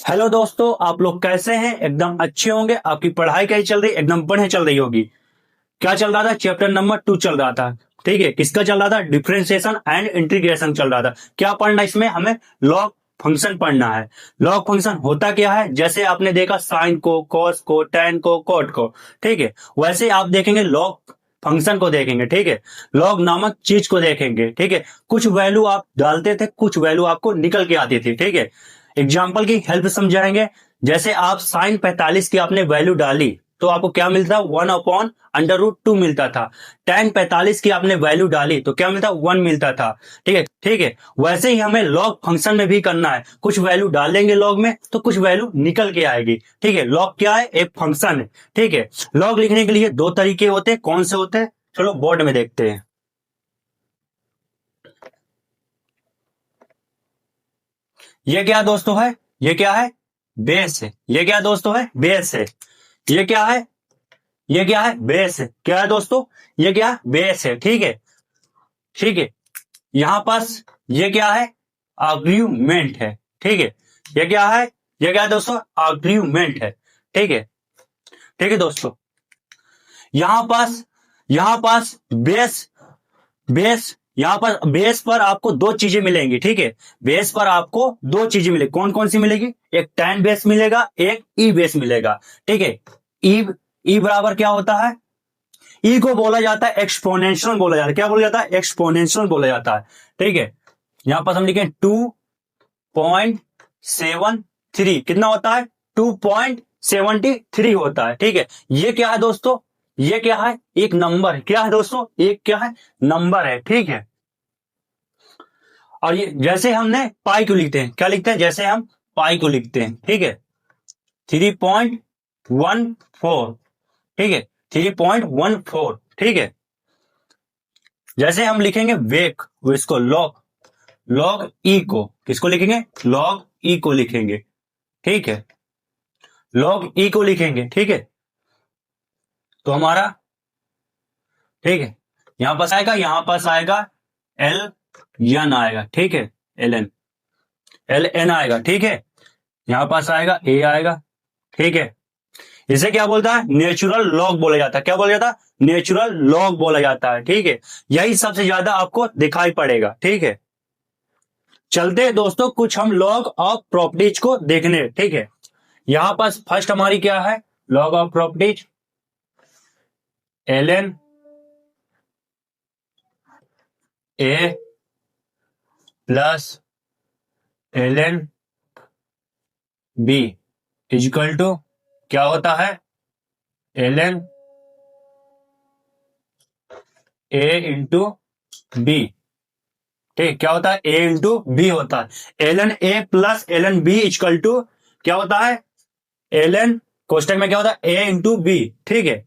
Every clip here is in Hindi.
हेलो दोस्तों, आप लोग कैसे हैं? एकदम अच्छे होंगे। आपकी पढ़ाई कैसी चल रही? एकदम बढ़िया चल रही होगी। क्या चल रहा था? चैप्टर नंबर 2 चल रहा था। ठीक है, किसका चल रहा था? डिफरेंशिएशन एंड इंटीग्रेशन चल रहा था। क्या पढ़ना है इसमें? हमें लॉग फंक्शन पढ़ना है। लॉग फंक्शन होता क्या है? जैसे आपने देखा साइन को, कॉस को, टैन को, कॉट को। ठीक है, वैसे आप देखेंगे लॉग फंक्शन को देखेंगे। ठीक है, लॉग नामक चीज को देखेंगे। ठीक है, कुछ वैल्यू आप डालते थे, कुछ वैल्यू आपको निकल के आती थी। ठीक है, एग्जाम्पल की हेल्प समझाएंगे। जैसे आप साइन 45 की आपने वैल्यू डाली तो आपको क्या मिलता? 1/√2 मिलता था। tan 45 की आपने वैल्यू डाली तो क्या मिलता? 1 मिलता था। ठीक है, ठीक है। वैसे ही हमें लॉग फंक्शन में भी करना है। कुछ वैल्यू डालेंगे लॉग में तो कुछ वैल्यू निकल के आएगी। ठीक है, लॉग क्या है? एक फंक्शन है। ठीक है, लॉग लिखने के लिए दो तरीके होते हैं। कौन से होते हैं? चलो बोर्ड में देखते हैं। ये क्या दोस्तों है? ये क्या है? बेस है। ये क्या दोस्तों है? बेस है। ये क्या है? ये क्या है? बेस है। क्या है दोस्तों? ये क्या है? बेस है। ठीक है, ठीक है। यहां पास ये क्या है? आर्ग्यूमेंट है। ठीक है, ये क्या है? ये क्या है दोस्तों? आर्ग्यूमेंट है। ठीक है, ठीक है दोस्तों। यहां पास बेस, बेस यहां पर बेस पर आपको दो चीजें मिलेंगी। ठीक है, बेस पर आपको दो चीजें मिलेगी। कौन कौन सी मिलेगी? एक टैन बेस मिलेगा, एक ई बेस मिलेगा। ठीक है, ई ई बराबर क्या होता है? ई को बोला जाता है एक्सपोनेंशियल बोला जाता है। क्या बोला जाता है? एक्सपोनेंशियल बोला जाता है। ठीक है, यहां पर हम लिखें 2.73। कितना होता है? 2.73 होता है। ठीक है, ये क्या है दोस्तों? ये क्या है? एक नंबर है। क्या है दोस्तों? एक क्या है? नंबर है। ठीक है, और ये जैसे हमने पाई को लिखते हैं, क्या लिखते हैं? जैसे हम पाई को लिखते हैं। ठीक है, 3.14। ठीक है, 3.14। ठीक है, जैसे हम लिखेंगे वेक, वो इसको लॉग, लॉग ई को किसको लिखेंगे? लॉग ई को लिखेंगे। ठीक है, लॉग ई को लिखेंगे। ठीक है, तो हमारा, ठीक है, यहां पास आएगा एल एन आएगा। ठीक है, एल एन आएगा। ठीक है, यहां पास आएगा ए आएगा। ठीक है, इसे क्या बोलता है? नेचुरल लॉग बोला जाता है। क्या बोला जाता है? नेचुरल लॉग बोला जाता है। ठीक है, यही सबसे ज्यादा आपको दिखाई पड़ेगा। ठीक है, चलते हैं दोस्तों कुछ हम लॉग ऑफ प्रॉपर्टीज को देखने। ठीक है, यहां पास फर्स्ट हमारी क्या है? Log of properties L N A plus L N B equal to क्या होता है? L N A into B. ठीक, क्या होता है? ए इंटू बी होता है। L N A plus L N B equal to क्या होता है? एल एन कोष्टक में क्या होता है? A into B. ठीक है,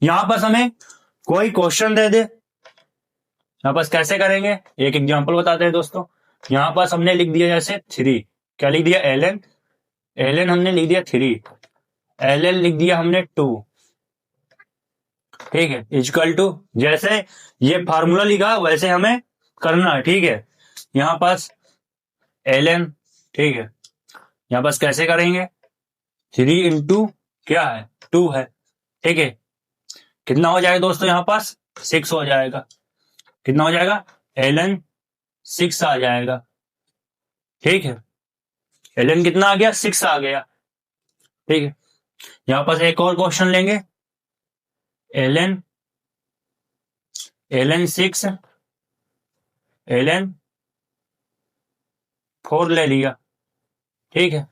यहां पर हमें कोई क्वेश्चन दे दे, यहाँ पास कैसे करेंगे? एक एग्जांपल बताते हैं दोस्तों। यहाँ पास हमने लिख दिया जैसे 3। क्या लिख दिया? एल एन, एल एन हमने लिख दिया 3, एल एन लिख दिया हमने 2। ठीक है, इजकल टू जैसे ये फार्मूला लिखा वैसे हमें करना है। ठीक है, यहाँ पास एल एन, ठीक है, यहाँ पास कैसे करेंगे? 3 इंटू क्या है? 2 है। ठीक है, कितना हो जाएगा दोस्तों? यहाँ पास 6 हो जाएगा। कितना हो जाएगा? एल एन 6 आ जाएगा। ठीक है, एल एन कितना आ गया? 6 आ गया। ठीक है, यहां पास एक और क्वेश्चन लेंगे। L N, L N 6, L N 4 ले लिया। ठीक है,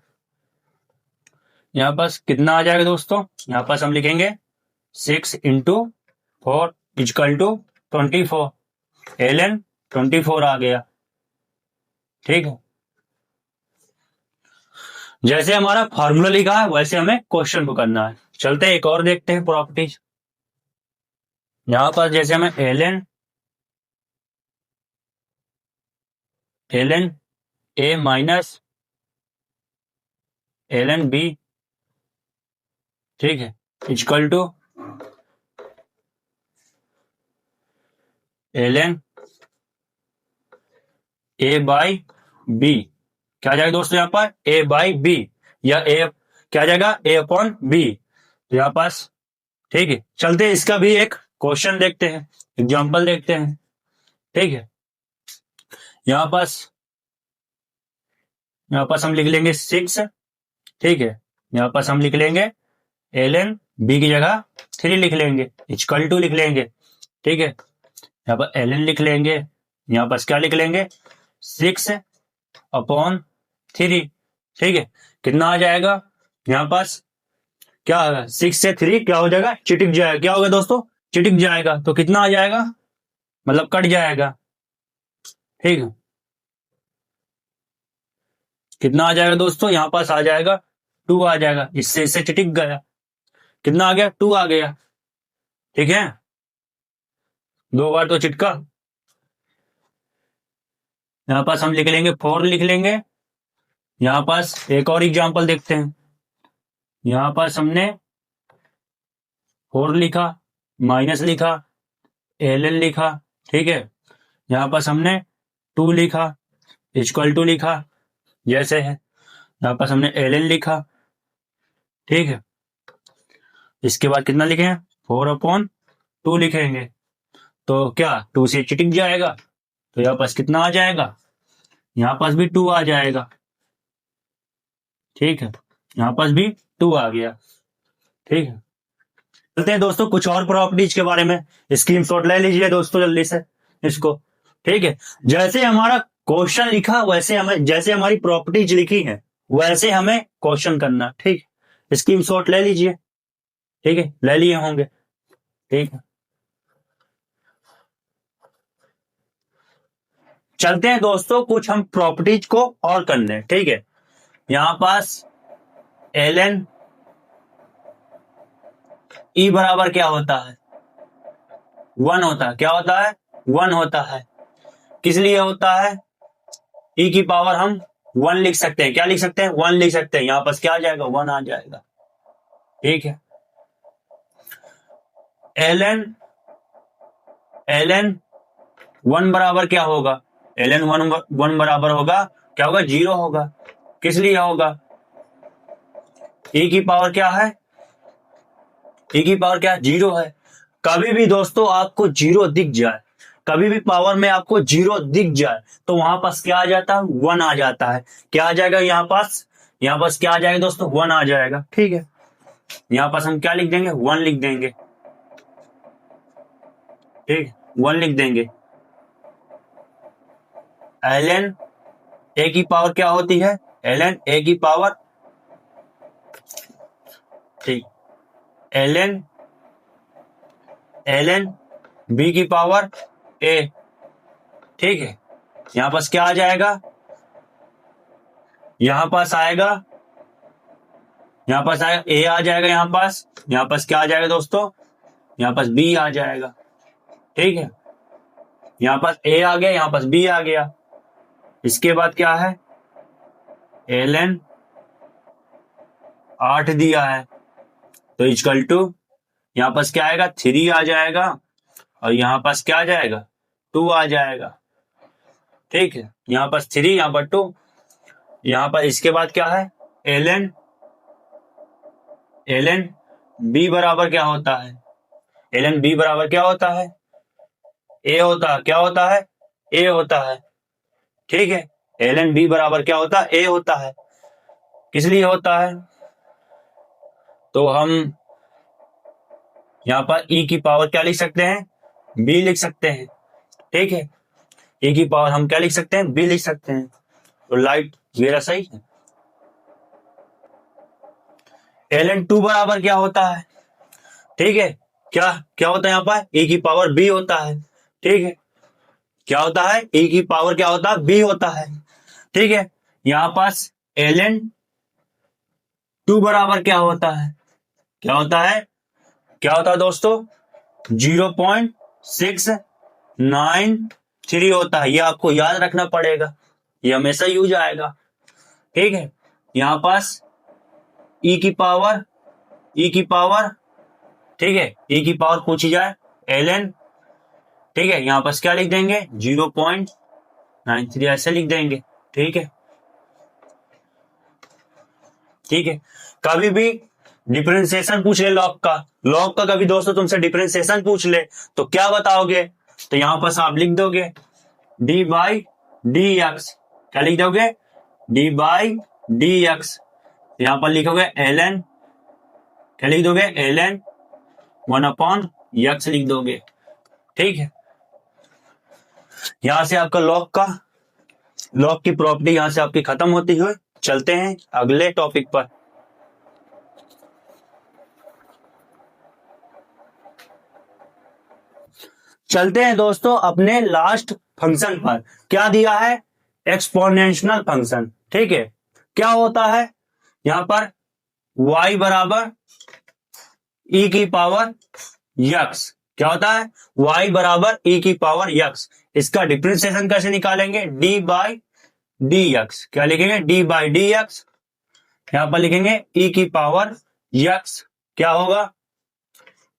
यहां पास कितना आ जाएगा दोस्तों? यहां पास हम लिखेंगे 6 into 4 equal to 24। L N 24 आ गया। ठीक है, जैसे हमारा फॉर्मूला लिखा है वैसे हमें क्वेश्चन को करना है। चलते हैं एक और देखते हैं प्रॉपर्टीज। यहां पास जैसे हमें L N A minus L N B, ठीक है, equal to L N A by B. क्या जाएगा दोस्तों? यहां पर ए बाई बी। या ए क्या आ जाएगा, ए अपॉन बी। तो यहाँ पास ठीक है, चलते हैं इसका भी एक क्वेश्चन देखते हैं, एग्जाम्पल देखते हैं। ठीक है, यहाँ पास हम लिख लेंगे 6। ठीक है, यहाँ पास हम लिख लेंगे ln b की जगह 3 लिख लेंगे, इक्वल टू लिख लेंगे। ठीक है, यहाँ पर ln लिख लेंगे, यहाँ पास क्या लिख लेंगे 6 अपॉन 3। ठीक है, कितना आ जाएगा यहाँ पास, क्या होगा 6 से 3 क्या हो जाएगा, चिटिक जाएगा। क्या होगा दोस्तों, चिटिक जाएगा। तो कितना आ जाएगा, मतलब कट जाएगा। ठीक है, कितना आ जाएगा दोस्तों, यहाँ पास आ जाएगा 2 आ जाएगा, इससे चिटिक गया। कितना आ गया, 2 आ गया। ठीक है, 2 बार तो चिटका। यहाँ पास हम लिख लेंगे 4 लिख लेंगे। यहाँ पास एक और एग्जांपल देखते हैं। यहाँ पास हमने 4 लिखा, माइनस लिखा, ln लिखा। ठीक है, यहाँ पास हमने 2 लिखा, इक्वल टू लिखा, जैसे है। यहाँ पास हमने ln लिखा। ठीक है, इसके बाद कितना लिखे, 4 अपॉन 2 लिखेंगे। तो क्या 2 से चिटिक जाएगा, तो यहाँ पास कितना आ जाएगा, यहाँ पास भी 2 आ जाएगा। ठीक है, यहाँ पास भी 2 आ गया। ठीक है, चलते हैं दोस्तों कुछ और प्रॉपर्टीज के बारे में। स्क्रीनशॉट ले लीजिए दोस्तों जल्दी से इसको। ठीक है, जैसे हमारा क्वेश्चन लिखा वैसे हमें, जैसे हमारी प्रॉपर्टीज लिखी है वैसे हमें क्वेश्चन करना। ठीक, स्क्रीनशॉट ले लीजिए। ठीक है, ले लिए होंगे। ठीक है, चलते हैं दोस्तों कुछ हम प्रॉपर्टीज को और करने। ठीक है, यहां पास ln e बराबर क्या होता है, 1 होता है। क्या होता है, 1 होता है। किस लिए होता है, e की पावर हम 1 लिख सकते हैं। क्या लिख सकते हैं, 1 लिख सकते हैं। यहां पास क्या आ जाएगा, 1 आ जाएगा। ठीक है, ln 1 बराबर क्या होगा, ln 1 बराबर होगा, क्या होगा, 0 होगा। किस लिए होगा, e की पावर क्या है, e की पावर क्या है, 0 है। कभी भी दोस्तों आपको 0 दिख जाए, कभी भी पावर में आपको 0 दिख जाए तो वहां पास क्या आ जाता है, 1 आ जाता है। क्या आ जाएगा यहाँ पास क्या आ जाएगा दोस्तों, 1 आ जाएगा। ठीक है, यहाँ पास हम क्या लिख देंगे, 1 लिख देंगे। ठीक, 1 लिख देंगे। ln a की पावर क्या होती है, ln a की पावर, ठीक, ln b की पावर a। ठीक है, यहां पास क्या आ जाएगा, यहां पास आएगा a आ जाएगा। यहां पास क्या आ जाएगा दोस्तों, यहां पास b आ जाएगा। ठीक है, यहां पास a आ गया, यहां पास b आ गया। इसके बाद क्या है, ln 8 दिया है तो इक्वल टू, यहां पास क्या आएगा, 3 आ जाएगा, और यहां पास क्या आ जाएगा, 2 आ जाएगा। ठीक है, यहां पास 3, यहां पर 2, यहां पर इसके बाद क्या है, ln b बराबर क्या होता है, ln b बराबर क्या होता है, a होता है। क्या होता है, a होता है। ठीक है, ln b बराबर क्या होता है, a होता है। किस लिए होता है, तो हम यहां पर e की पावर क्या लिख सकते हैं, b लिख सकते हैं। ठीक है, e की पावर हम क्या लिख सकते हैं, b लिख सकते हैं। तो लाइट मेरा सही है। ln 2 बराबर क्या होता है, ठीक है, क्या क्या होता है, यहाँ पर e की पावर b होता है। ठीक है, क्या होता है, e की पावर क्या होता है, b होता है। ठीक है, यहां पास ln 2 बराबर क्या होता है, क्या होता है, क्या होता है दोस्तों, 0.693 होता है। ये आपको याद रखना पड़ेगा, ये हमेशा यूज आएगा। ठीक है, यहां पास e की पावर, ठीक है, e की पावर पूछी जाए ln, ठीक है, यहां पास क्या लिख देंगे, 0.93 ऐसे लिख देंगे। ठीक है, ठीक है। कभी भी डिफरेंशिएशन पूछ ले लॉग का कभी दोस्तों तुमसे डिफरेंशिएशन पूछ ले तो क्या बताओगे, तो यहां पर आप लिख दोगे डी बाई डी एक्स। क्या लिख दोगे? D by D x. यहां पर लिखोगे एल एन। क्या लिख दोगे? एल एन 1 एक्स लिख दोगे। ठीक है। यहां से आपका लॉग की प्रॉपर्टी यहां से आपकी खत्म होती हुई। चलते हैं अगले टॉपिक पर। चलते हैं दोस्तों अपने लास्ट फंक्शन पर। क्या दिया है? Exponential function. ठीक है। क्या होता है यहां पर? y बराबर e की पावर यक्स। क्या होता है? y बराबर e की पावर यक्स। इसका डिफरेंशिएशन कैसे निकालेंगे? d by D x. क्या लिखेंगे? d by D x. यहां पर लिखेंगे e की पावर यक्स। क्या होगा?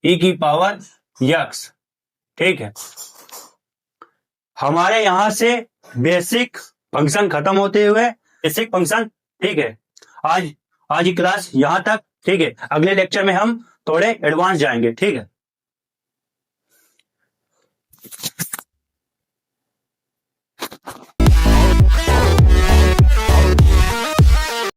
e की पावर यक्स। ठीक है। हमारे यहां से बेसिक फंक्शन खत्म होते हुए बेसिक फंक्शन। ठीक है। आज की क्लास यहां तक। ठीक है। अगले लेक्चर में हम थोड़े एडवांस जाएंगे। ठीक है।